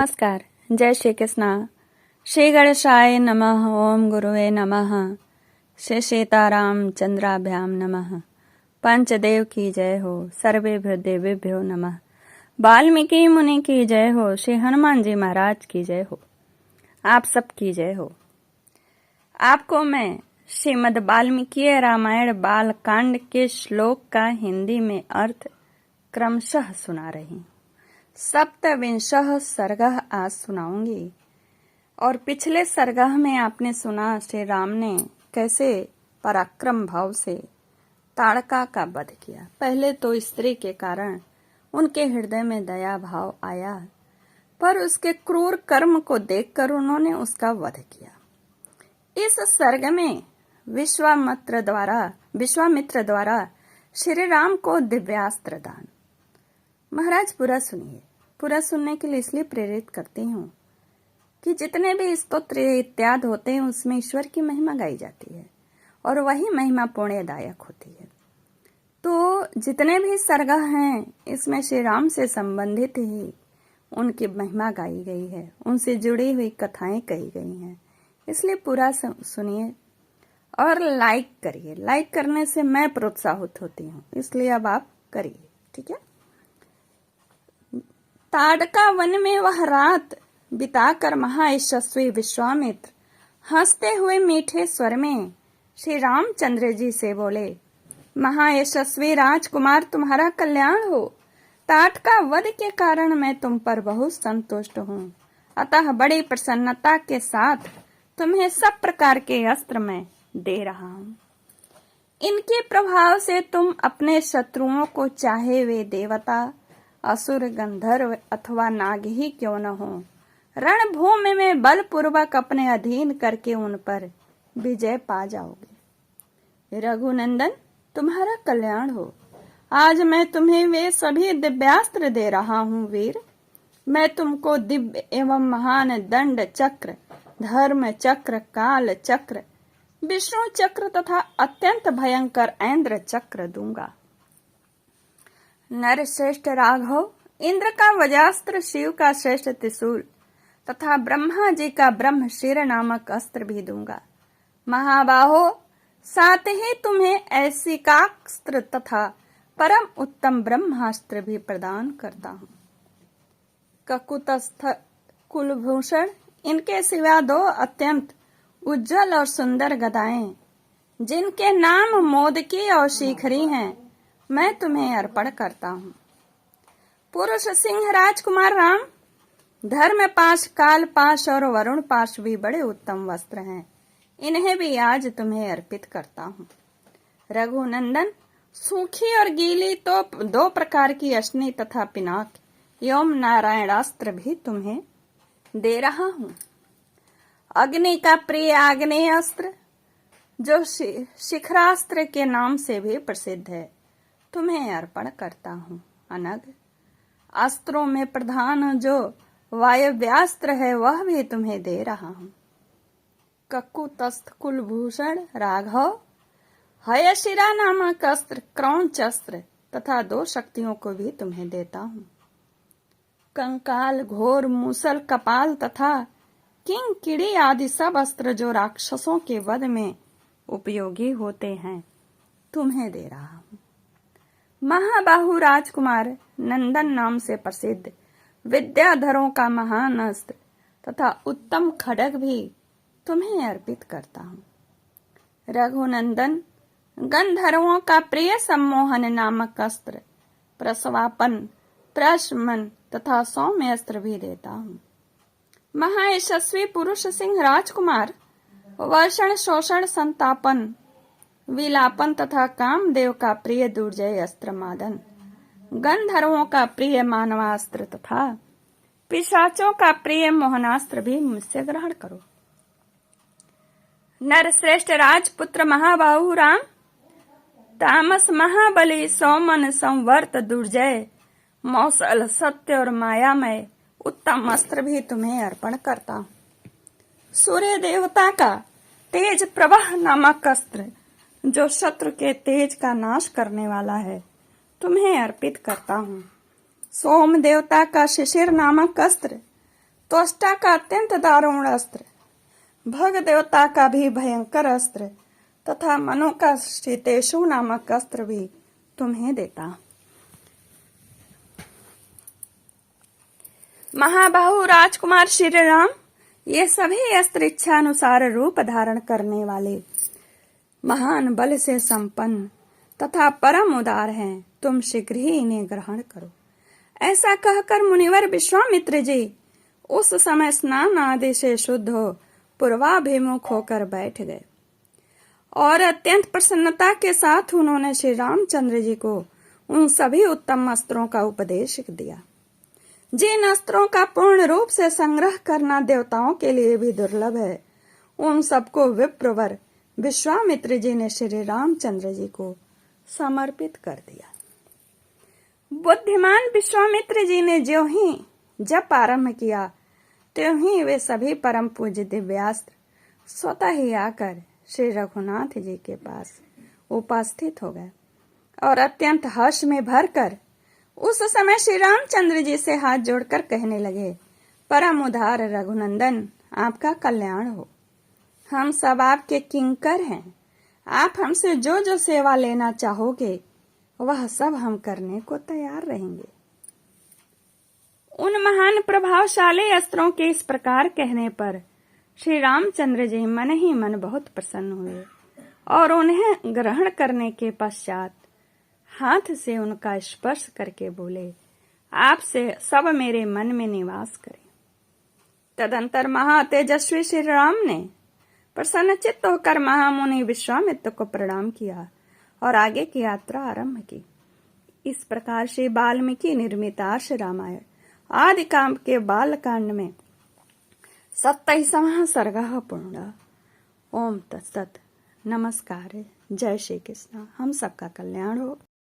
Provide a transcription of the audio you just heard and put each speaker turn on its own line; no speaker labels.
नमस्कार। जय श्री कृष्णा। श्री गणेशाय नमः। ओम गुरुवे नमः। श्री सीताराम चंद्राभ्याम नमः। पंचदेव की जय हो। सर्वेभ्यो देवेभ्यो नमः। वाल्मीकि मुनि की जय हो। श्री हनुमान जी महाराज की जय हो। आप सबकी जय हो। आपको मैं श्रीमद् वाल्मीकि रामायण बालकांड के श्लोक का हिंदी में अर्थ क्रमशः सुना रही हूँ। सप्तविंशः सर्गः आज सुनाऊंगी। और पिछले सर्गह में आपने सुना श्री राम ने कैसे पराक्रम भाव से ताड़का का वध किया। पहले तो स्त्री के कारण उनके हृदय में दया भाव आया, पर उसके क्रूर कर्म को देखकर उन्होंने उसका वध किया। इस सर्ग में विश्वामित्र द्वारा श्री राम को दिव्यास्त्र दान। महाराज पूरा सुनने के लिए इसलिए प्रेरित करती हूँ कि जितने भी स्तोत्र इत्यादि होते हैं उसमें ईश्वर की महिमा गाई जाती है और वही महिमा पुण्यदायक होती है। तो जितने भी सर्ग हैं इसमें श्री राम से संबंधित ही उनकी महिमा गाई गई है, उनसे जुड़ी हुई कथाएं कही गई हैं। इसलिए पूरा सुनिए और लाइक करिए। लाइक करने से मैं प्रोत्साहित होती हूँ, इसलिए अब आप करिए, ठीक है। ताड़का वन में वह रात बिताकर महायशस्वी विश्वामित्र हंसते हुए मीठे स्वर में श्री रामचंद्र जी से बोले, महायशस्वी राजकुमार तुम्हारा कल्याण हो। ताड़का वध के कारण मैं तुम पर बहुत संतुष्ट हूँ, अतः बड़ी प्रसन्नता के साथ तुम्हें सब प्रकार के अस्त्र मैं दे रहा हूँ। इनके प्रभाव से तुम अपने शत्रुओं को, चाहे वे देवता, असुर, गंधर्व अथवा नाग ही क्यों न हो, रणभूमि में बलपूर्वक अपने अधीन करके उन पर विजय पा जाओगे। रघुनंदन तुम्हारा कल्याण हो। आज मैं तुम्हें वे सभी दिव्यास्त्र दे रहा हूँ वीर। मैं तुमको दिव्य एवं महान दंड चक्र, धर्म चक्र, काल चक्र, विष्णु चक्र तथा अत्यंत भयंकर ऐन्द्र चक्र दूंगा। नर श्रेष्ठ राघव, इंद्र का वज्रास्त्र, शिव का श्रेष्ठ त्रिशूल तथा ब्रह्मा जी का ब्रह्मशिर नामक अस्त्र भी दूंगा। महाबाहो, साथ ही तुम्हें ऐसिकास्त्र तथा परम उत्तम ब्रह्मास्त्र भी प्रदान करता हूँ। ककुतस्थ, कुलभूषण, इनके सिवा दो अत्यंत उज्जवल और सुंदर गदाएं, जिनके नाम मोदकी और शिखरी हैं, मैं तुम्हें अर्पण करता हूँ। पुरुष सिंह राजकुमार राम, धर्म पाश, काल पाश और वरुण पाश भी बड़े उत्तम वस्त्र हैं, इन्हें भी आज तुम्हें अर्पित करता हूँ। रघुनंदन, सूखी और गीली तो दो प्रकार की अश्नि तथा पिनाक एवं नारायणास्त्र भी तुम्हें दे रहा हूँ। अग्नि का प्रिय आग्नेय अस्त्र, जो शिखरास्त्र के नाम से भी प्रसिद्ध है, तुम्हें अर्पण करता हूँ। अनग, अस्त्रों में प्रधान जो वायव्यास्त्र है वह भी तुम्हें दे रहा हूँ। ककुतस्थ, कुलभूषण राघव, हयशिरा नामक अस्त्र, क्रौंच अस्त्र तथा दो शक्तियों को भी तुम्हें देता हूँ। कंकाल, घोर, मूसल, कपाल तथा किंकिड़ी आदि सब अस्त्र जो राक्षसों के वध में उपयोगी होते हैं, तुम्हें दे रहा हूँ। महाबाहु राजकुमार, नंदन नाम से प्रसिद्ध विद्याधरों का महान अस्त्र तथा उत्तम खड्ग भी तुम्हें अर्पित करता हूँ। रघुनंदन, गंधर्वों का प्रिय सम्मोहन नामक अस्त्र, प्रसवापन, प्रशमन तथा सौम्य अस्त्र भी देता हूँ। महायशस्वी पुरुष सिंह राजकुमार, वर्षण, शोषण, संतापन, विलापन तथा कामदेव का प्रिय दुर्जय अस्त्र मादन, गंधर्वों का प्रिय मानवास्त्र तथा पिशाचों का प्रिय मोहनास्त्र भी मुझसे ग्रहण करो। नर श्रेष्ठ राजपुत्र महाबाहु राम, तामस, महाबली, सौमन, संवर्त, दुर्जय, मौसल, सत्य और मायामय उत्तम अस्त्र भी तुम्हें अर्पण करता हूँ। सूर्य देवता का तेज प्रवाह नामक अस्त्र, जो शत्रु के तेज का नाश करने वाला है, तुम्हें अर्पित करता हूँ। सोम देवता का शिशिर नामक अस्त्र, त्वष्टा का अत्यंत दारुण अस्त्र, भग देवता का भी भयंकर अस्त्र तथा मनु का शीतेशु नामक अस्त्र भी तुम्हें देता। महाबाहु राजकुमार श्री राम, ये सभी अस्त्र इच्छानुसार रूप धारण करने वाले महान बल से संपन्न तथा परम उदार हैं। तुम शीघ्र ही इन्हें ग्रहण करो। ऐसा कहकर मुनिवर विश्वामित्र जी उस समय स्नान आदि से शुद्ध हो पूर्वाभिमुख होकर बैठ गए और अत्यंत प्रसन्नता के साथ उन्होंने श्री रामचंद्र जी को उन सभी उत्तम अस्त्रों का उपदेश दिया जिन अस्त्रों का पूर्ण रूप से संग्रह करना देवताओं के लिए भी दुर्लभ है। उन सबको विप्रवर विश्वामित्र जी ने श्री रामचंद्र जी को समर्पित कर दिया। बुद्धिमान विश्वामित्र जी ने ज्यों ही जप आरंभ किया त्यों ही वे सभी परम पूज्य दिव्यास्त्र स्वतः ही आकर श्री रघुनाथ जी के पास उपस्थित हो गए और अत्यंत हर्ष में भरकर उस समय श्री रामचंद्र जी से हाथ जोड़कर कहने लगे, परम उदार रघुनंदन, आपका कल्याण हो। हम सब आपके किंकर हैं। आप हमसे जो जो सेवा लेना चाहोगे वह सब हम करने को तैयार रहेंगे। उन महान प्रभावशाली अस्त्रों के इस प्रकार कहने पर श्री रामचंद्र जी मन ही मन बहुत प्रसन्न हुए और उन्हें ग्रहण करने के पश्चात हाथ से उनका स्पर्श करके बोले, आपसे सब मेरे मन में निवास करें। तदंतर महातेजस्वी श्री राम ने प्रसन्नचित्त होकर महामुनि विश्वामित्र को प्रणाम किया और आगे की यात्रा आरंभ की। इस प्रकार श्री वाल्मीकि निर्मित आर्ष रामायण आदि काव्य के बालकांड में 27वां सर्गः पूर्ण। ओम तत्सत। नमस्कार। जय श्री कृष्ण। हम सबका कल्याण हो।